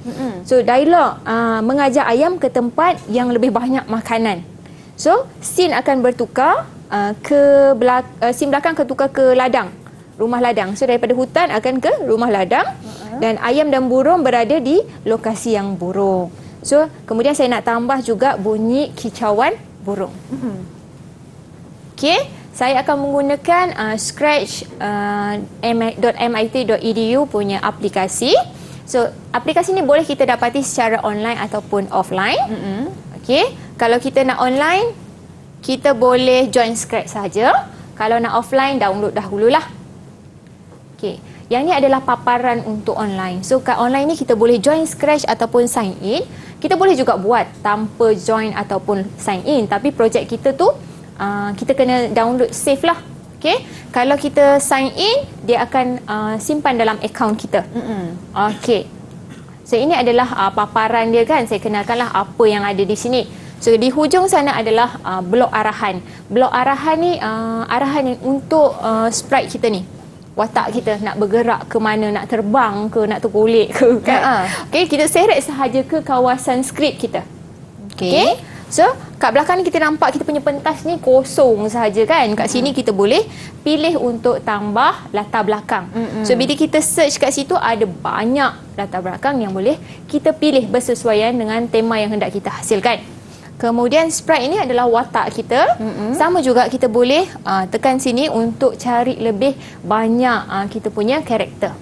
So dialog mengajar ayam ke tempat yang lebih banyak makanan. So scene akan bertukar scene belakang ketukar ke ladang. Rumah ladang. So daripada hutan akan ke rumah ladang. Dan ayam dan burung berada di lokasi yang burung. So kemudian saya nak tambah juga bunyi kicauan burung. Okey. Saya akan menggunakan scratch.mit.edu punya aplikasi. So, aplikasi ni boleh kita dapati secara online ataupun offline. Okey. Kalau kita nak online, kita boleh join Scratch saja. Kalau nak offline, download dahululah. Okey. Yang ni adalah paparan untuk online. So, kat online ni kita boleh join Scratch ataupun sign in. Kita boleh juga buat tanpa join ataupun sign in. Tapi projek kita tu kita kena download save lah. Okay? Kalau kita sign in, dia akan simpan dalam akaun kita. Okay. So ini adalah paparan dia kan. Saya kenalkanlah apa yang ada di sini. So di hujung sana adalah blok arahan. Blok arahan ni arahan yang untuk sprite kita ni. Watak kita nak bergerak ke mana, nak terbang ke, nak tergolek ke kan. Okay, kita seret sahaja ke kawasan skrip kita. Okay. So, kat belakang ni kita nampak kita punya pentas ni kosong sahaja kan. Kat sini kita boleh pilih untuk tambah latar belakang. So, bila kita search kat situ ada banyak latar belakang yang boleh kita pilih bersesuaian dengan tema yang hendak kita hasilkan. Kemudian sprite ini adalah watak kita. Sama juga kita boleh tekan sini untuk cari lebih banyak kita punya karakter.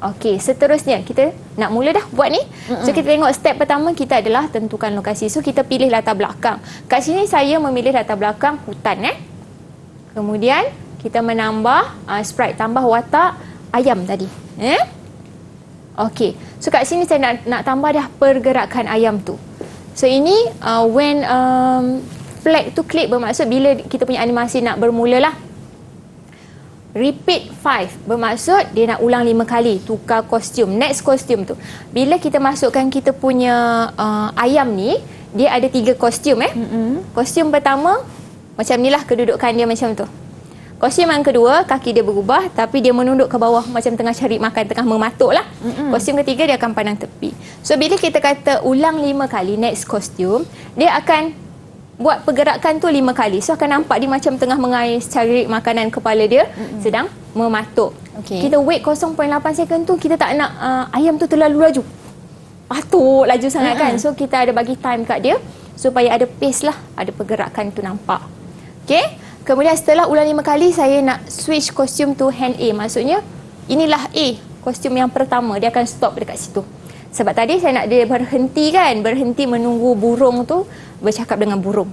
Okey, seterusnya kita nak mula dah buat ni. So kita tengok step pertama kita adalah tentukan lokasi. So kita pilih latar belakang. Kat sini saya memilih latar belakang hutan Kemudian kita menambah sprite, tambah watak ayam tadi. Okey. So kat sini saya nak tambah dah pergerakan ayam tu. So ini when flag tu klik bermaksud bila kita punya animasi nak bermula lah. Repeat 5 bermaksud dia nak ulang 5 kali tukar kostum, next kostum tu. Bila kita masukkan kita punya ayam ni, dia ada 3 kostum Kostum pertama macam ni lah kedudukan dia macam tu. Kostum yang kedua kaki dia berubah tapi dia menunduk ke bawah macam tengah cari makan, tengah mematuk lah. Kostum ketiga dia akan pandang tepi. So bila kita kata ulang 5 kali next kostum, dia akan buat pergerakan tu 5 kali. So akan nampak dia macam tengah mengais cari makanan, kepala dia sedang mematuk. Kita wait 0.8 second tu, kita tak nak ayam tu terlalu laju. Patuk laju sangat kan. So kita ada bagi time kat dia supaya ada pace lah, ada pergerakan tu nampak. Okay. Kemudian setelah ulang 5 kali, saya nak switch kostum tu hand A. Maksudnya inilah A, kostum yang pertama. Dia akan stop dekat situ. Sebab tadi saya nak dia berhenti kan, berhenti menunggu burung tu bercakap dengan burung.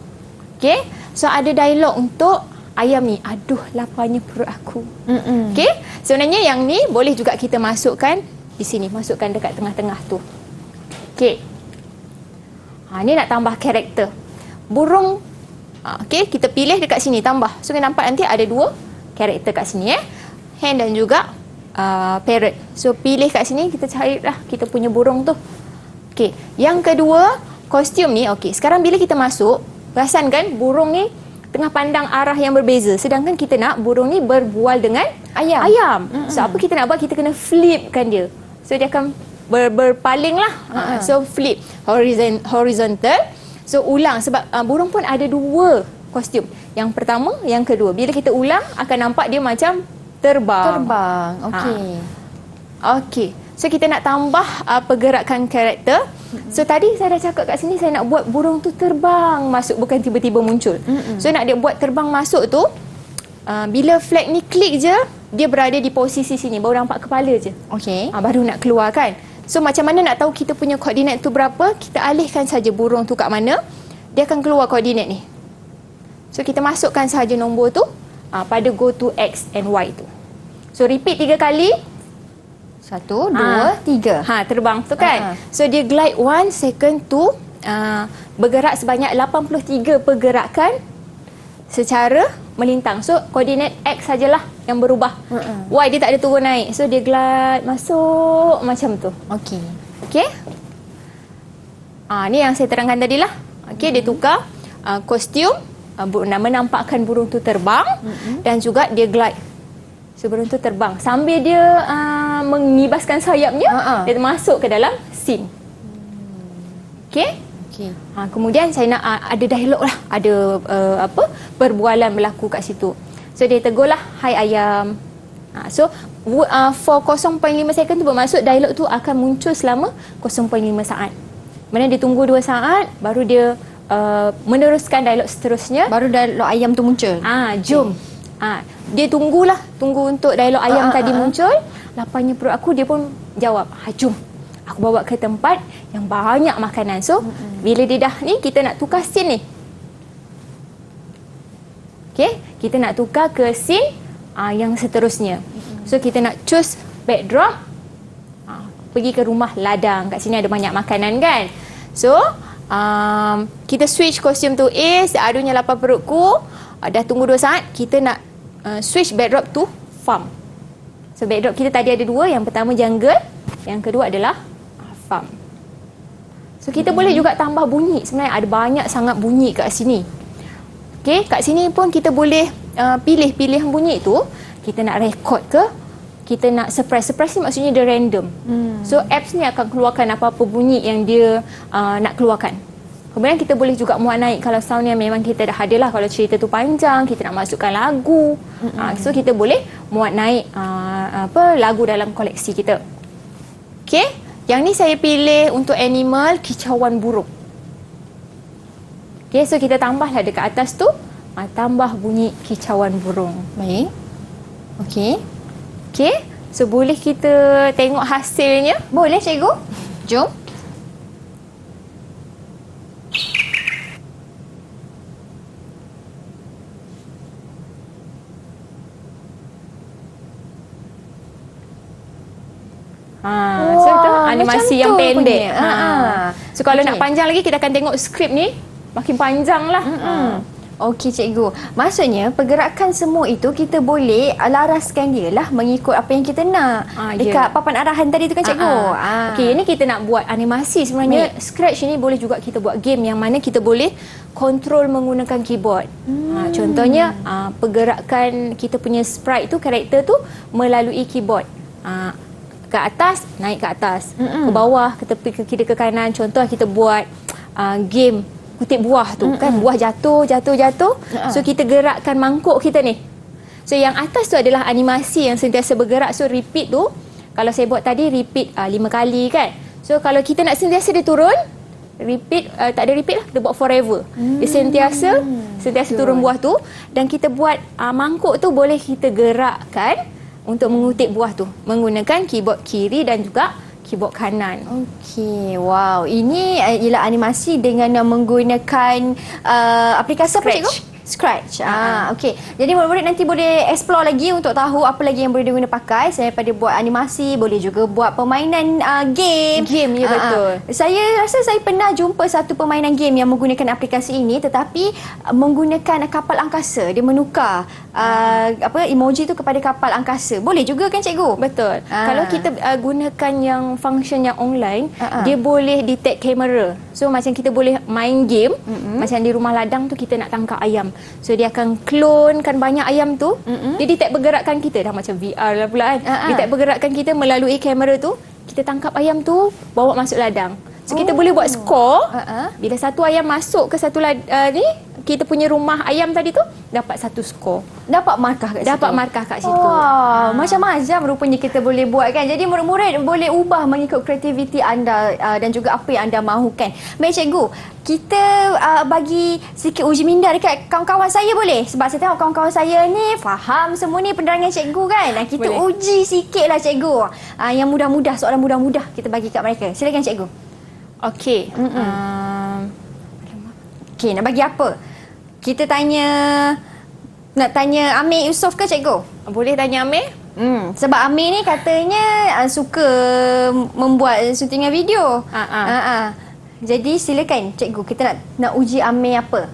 Okey, so ada dialog untuk ayam ni. Aduh, laparnya perut aku. Okey, sebenarnya yang ni boleh juga kita masukkan di sini, masukkan dekat tengah-tengah tu. Okey. Ni nak tambah karakter. Burung, okey, kita pilih dekat sini tambah. So kita nampak nanti ada 2 karakter kat sini hand dan juga parrot. So pilih kat sini, kita carilah kita punya burung tu. Okey, yang kedua kostum ni. Okey, sekarang bila kita masuk, perasan kan burung ni tengah pandang arah yang berbeza, sedangkan kita nak burung ni berbual dengan ayam. So apa kita nak buat, kita kena flipkan dia. So dia akan berpaling lah. So flip horizontal. So ulang sebab burung pun ada 2 kostum. Yang pertama, yang kedua. Bila kita ulang akan nampak dia macam terbang. Okey. Okey. So kita nak tambah pergerakan karakter. So tadi saya dah cakap kat sini saya nak buat burung tu terbang masuk, bukan tiba-tiba muncul. So nak dia buat terbang masuk tu, bila flag ni klik je, dia berada di posisi sini, baru nampak kepala je. Okey. Baru nak keluar kan. So macam mana nak tahu kita punya koordinat tu berapa? Kita alihkan saja burung tu kat mana, dia akan keluar koordinat ni. So kita masukkan saja nombor tu pada go to X and Y tu. So repeat 3 kali. 1, 2, 3. Terbang tu kan. So dia glide 1 second to bergerak sebanyak 83 pergerakan secara melintang. So koordinat X sajalah yang berubah. Y dia tak ada turun naik. So dia glide masuk macam tu. Okey. Okey. Ni yang saya terangkan tadilah. Okey, dia tukar kostum menampakkan burung tu terbang dan juga dia glide. So burung tu terbang sambil dia mengibaskan sayapnya, dia masuk ke dalam scene. Okey? Okey. Kemudian saya nak ada dialog lah, ada perbualan berlaku kat situ. So dia tegur lah, "Hai ayam." So for 0.5 second tu bermaksud dialog tu akan muncul selama 0.5 saat. Kemudian dia tunggu 2 saat baru dia meneruskan dialog seterusnya. Baru dialog ayam tu muncul. Jom. Dia tunggu untuk dialog ayam tadi muncul. Laparnya perut aku, dia pun jawab, "Jom. Aku bawa ke tempat yang banyak makanan." So, bila dia dah ni, kita nak tukar scene ni. Okey, kita nak tukar ke scene yang seterusnya. So, kita nak choose backdrop. Pergi ke rumah ladang. Kat sini ada banyak makanan kan. So, kita switch kostum tu seadunya lapar perutku. Dah tunggu 2 saat, kita nak switch backdrop tu farm. So, backdrop kita tadi ada 2. Yang pertama jungle, yang kedua adalah farm. So kita boleh juga tambah bunyi. Sebenarnya ada banyak sangat bunyi kat sini. Okey, kat sini pun kita boleh pilih pilihan bunyi tu. Kita nak record ke, kita nak suppress. Suppress ni maksudnya dia random. So apps ni akan keluarkan apa-apa bunyi yang dia nak keluarkan. Kemudian kita boleh juga muat naik kalau sound yang memang kita dah ada lah. Kalau cerita tu panjang, kita nak masukkan lagu. So kita boleh muat naik lagu dalam koleksi kita. Okey, yang ni saya pilih untuk animal kicauan burung. Okey, so kita tambahlah dekat atas tu, tambah bunyi kicauan burung. Baik. Okey. Okey, so boleh kita tengok hasilnya? Boleh cikgu? Jom. So itu animasi yang pendek. So kalau Okey. nak panjang lagi, kita akan tengok skrip ni makin panjang lah. Okey cikgu. Maksudnya pergerakan semua itu kita boleh laraskan dia lah mengikut apa yang kita nak. Dekat papan arahan tadi tu kan cikgu. Okey, ini kita nak buat animasi sebenarnya. Scratch ini boleh juga kita buat game yang mana kita boleh kontrol menggunakan keyboard. Contohnya pergerakan kita punya sprite tu, karakter tu melalui keyboard. Ke atas, naik ke atas. Ke bawah, ke tepi, ke kiri, ke kanan. Contoh kita buat game kutip buah tu kan, buah jatuh. So kita gerakkan mangkuk kita ni. So yang atas tu adalah animasi yang sentiasa bergerak. So repeat tu, kalau saya buat tadi repeat 5 kali kan. So kalau kita nak sentiasa dia turun, repeat, tak ada repeat lah, kita buat forever. Dia sentiasa turun buah tu. Dan kita buat mangkuk tu boleh kita gerakkan untuk mengutip buah tu menggunakan keyboard kiri dan juga keyboard kanan. Okey, wow. Ini ialah animasi dengan menggunakan aplikasi apa cikgu? Scratch. Okey. Jadi murid-murid nanti boleh explore lagi untuk tahu apa lagi yang boleh diguna pakai. Saya pada buat animasi, boleh juga buat permainan game. Game, ya betul. Saya rasa saya pernah jumpa satu permainan game yang menggunakan aplikasi ini tetapi menggunakan kapal angkasa. Dia menukar emoji tu kepada kapal angkasa. Boleh juga kan cikgu? Betul. Kalau kita gunakan yang function yang online, dia boleh detect kamera. So macam kita boleh main game, macam di rumah ladang tu kita nak tangkap ayam. So dia akan clonekan banyak ayam tu. Dia detect pergerakan kita, dah macam VR lah pula kan. Detect pergerakan kita melalui kamera tu, kita tangkap ayam tu, bawa masuk ladang. So kita boleh buat skor. Bila satu ayam masuk ke satu ni, kita punya rumah ayam tadi tu dapat 1 skor. Dapat markah kat situ. Dapat markah kat situ. Macam-macam rupanya kita boleh buat kan. Jadi murid-murid boleh ubah mengikut kreativiti anda dan juga apa yang anda mahukan. Baik cikgu, kita bagi sikit uji minda dekat kawan-kawan saya boleh? Sebab saya tengok kawan-kawan saya ni faham semua ni penerangan cikgu kan. Kita boleh uji sikit lah cikgu. Yang mudah-mudah, soalan mudah-mudah kita bagi kat mereka. Silakan cikgu. Okey. Okey, nak bagi apa? Kita nak tanya Amir Yusof ke cikgu? Boleh tanya Amir? Sebab Amir ni katanya suka membuat syutingan video. Jadi silakan cikgu, kita nak uji Amir apa?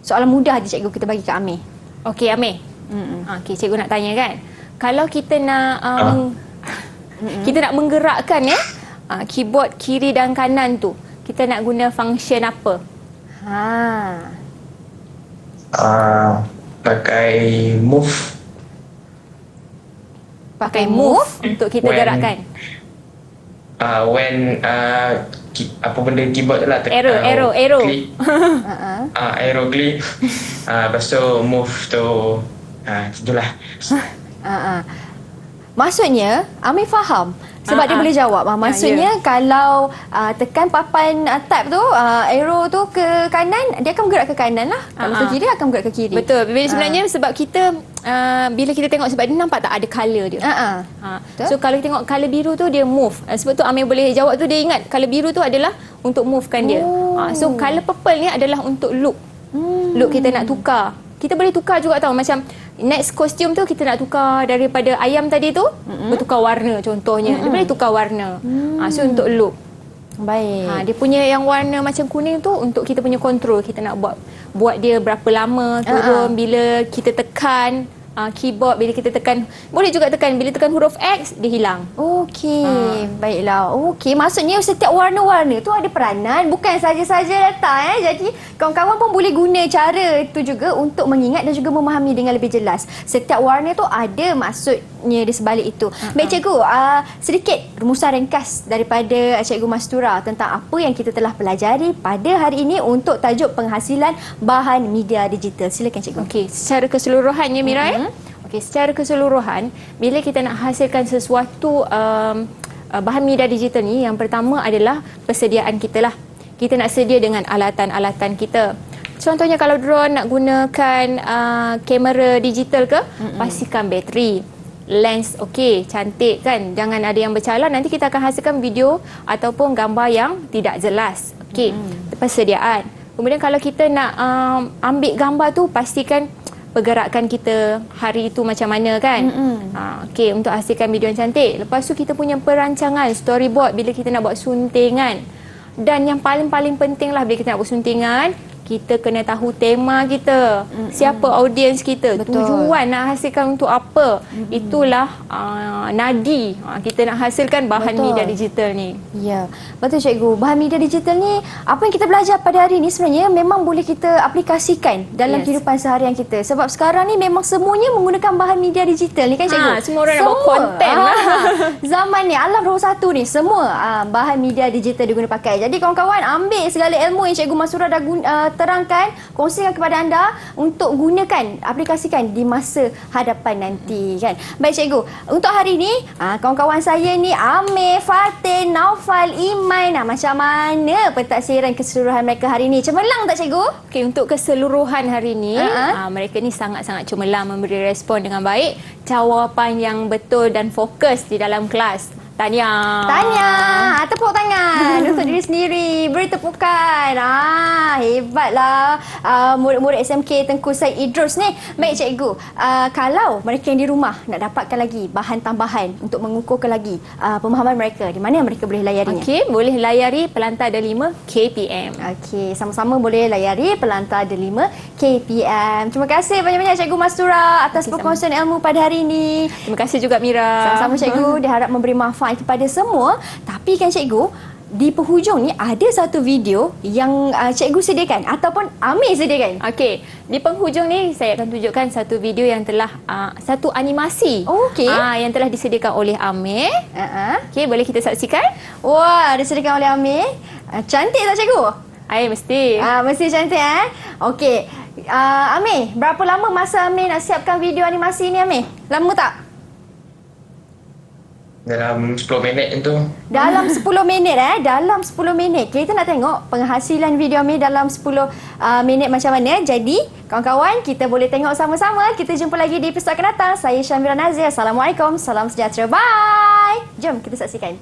Soalan mudah je cikgu kita bagi ke Amir. Okey, Amir. Okey, cikgu nak tanya kan. Kalau kita nak kita nak menggerakkan keyboard kiri dan kanan tu, kita nak guna function apa? Pakai move. Pakai move untuk kita gerakkan. When apa benda keyboard tu lah Arrow. Klik. Arrow klik. Lepas tu move tu itulah. Maksudnya Amir faham sebab dia boleh jawab. Maksudnya kalau tekan papan tab tu, arrow tu ke kanan, dia akan bergerak ke kanan lah. Kalau ke kiri akan bergerak ke kiri. Betul. Sebenarnya sebab kita bila kita tengok, sebab dia nampak tak ada colour dia. So kalau kita tengok colour biru tu dia move. Sebab tu Amir boleh jawab tu, dia ingat colour biru tu adalah untuk movekan dia. So colour purple ni adalah untuk look. Look kita nak tukar. Kita boleh tukar juga tahu, macam next costume tu kita nak tukar daripada ayam tadi tu bertukar warna contohnya. Dia boleh tukar warna. So untuk look. Baik. Dia punya yang warna macam kuning tu untuk kita punya control. Kita nak buat dia berapa lama turun, bila kita tekan keyboard, bila kita tekan, boleh juga tekan, bila tekan huruf X dia hilang. Okey, baiklah. Okey, maksudnya setiap warna-warna tu ada peranan, bukan saja-saja datang. Jadi kawan-kawan pun boleh guna cara itu juga untuk mengingat dan juga memahami dengan lebih jelas. Setiap warna tu ada maksudnya di sebalik itu. Baik cikgu, sedikit rumusan ringkas daripada Cikgu Mastura tentang apa yang kita telah pelajari pada hari ini untuk tajuk penghasilan bahan media digital. Silakan cikgu. Okey, secara keseluruhannya Mira Okey, secara keseluruhan bila kita nak hasilkan sesuatu bahan media digital ni, yang pertama adalah persediaan kita lah. Kita nak sedia dengan alatan-alatan kita. Contohnya kalau drone nak gunakan kamera digital ke, pastikan bateri, lens okey, cantik kan, jangan ada yang bercalar, nanti kita akan hasilkan video ataupun gambar yang tidak jelas. Okey, persediaan. Kemudian kalau kita nak ambil gambar tu, pastikan pergerakan kita hari itu macam mana kan. Okey, untuk hasilkan video yang cantik. Lepas tu kita punya perancangan, storyboard bila kita nak buat suntingan. Dan yang paling-paling penting lah bila kita nak buat suntingan, kita kena tahu tema kita, siapa audiens kita, tujuan nak hasilkan untuk apa. Itulah nadi kita nak hasilkan bahan media digital ni. Ya, betul cikgu. Bahan media digital ni, apa yang kita belajar pada hari ni sebenarnya memang boleh kita aplikasikan dalam kehidupan seharian kita. Sebab sekarang ni memang semuanya menggunakan bahan media digital ni kan cikgu. Semua orang nak buat konten lah. Zaman ni, alam 21 ni, semua bahan media digital diguna pakai. Jadi kawan-kawan, ambil segala ilmu yang Cikgu Mastura dah terangkan, kongsikan kepada anda untuk gunakan, aplikasikan di masa hadapan nanti kan. Baik cikgu, untuk hari ni kawan-kawan saya ni Amir, Fatin, Naufal, Iman, macam mana pentadsiran keseluruhan mereka hari ni? Cemerlang tak cikgu? Okey, untuk keseluruhan hari ni mereka ni sangat-sangat cemerlang, memberi respon dengan baik, jawapan yang betul dan fokus di dalam kelas. Tahniah. Tepuk tangan untuk diri sendiri. Beri tepukan. Hebatlah murid-murid SMK Tengku Said Idrus ni. Baik cikgu, kalau mereka yang di rumah nak dapatkan lagi bahan tambahan untuk mengukuhkan lagi pemahaman mereka, di mana mereka boleh layarinya? Okey, boleh layari Pelantar Delima KPM. Okey, sama-sama boleh layari Pelantar Delima KPM. Terima kasih banyak-banyak Cikgu Mastura atas perkongsian ilmu pada hari ini. Terima kasih juga Mira. Sama-sama cikgu, diharap memberi manfaat kepada semua. Tapi kan cikgu, di penghujung ni ada satu video yang cikgu sediakan ataupun Amir sediakan. Okey, di penghujung ni saya akan tunjukkan satu video yang telah satu animasi yang telah disediakan oleh Amir. Okey, boleh kita saksikan? Wah, disediakan oleh Amir. Cantik tak cikgu? Mesti. Mesti cantik Okey. Amir, berapa lama masa Amir nak siapkan video animasi ni Amir? Lama tak? Dalam 10 minit tu. Dalam 10 minit dalam 10 minit. Kita nak tengok penghasilan video Amir dalam 10 minit macam mana. Jadi, kawan-kawan, kita boleh tengok sama-sama. Kita jumpa lagi di episod akan datang. Saya Syamira Nazir. Assalamualaikum. Salam sejahtera. Bye. Jom kita saksikan.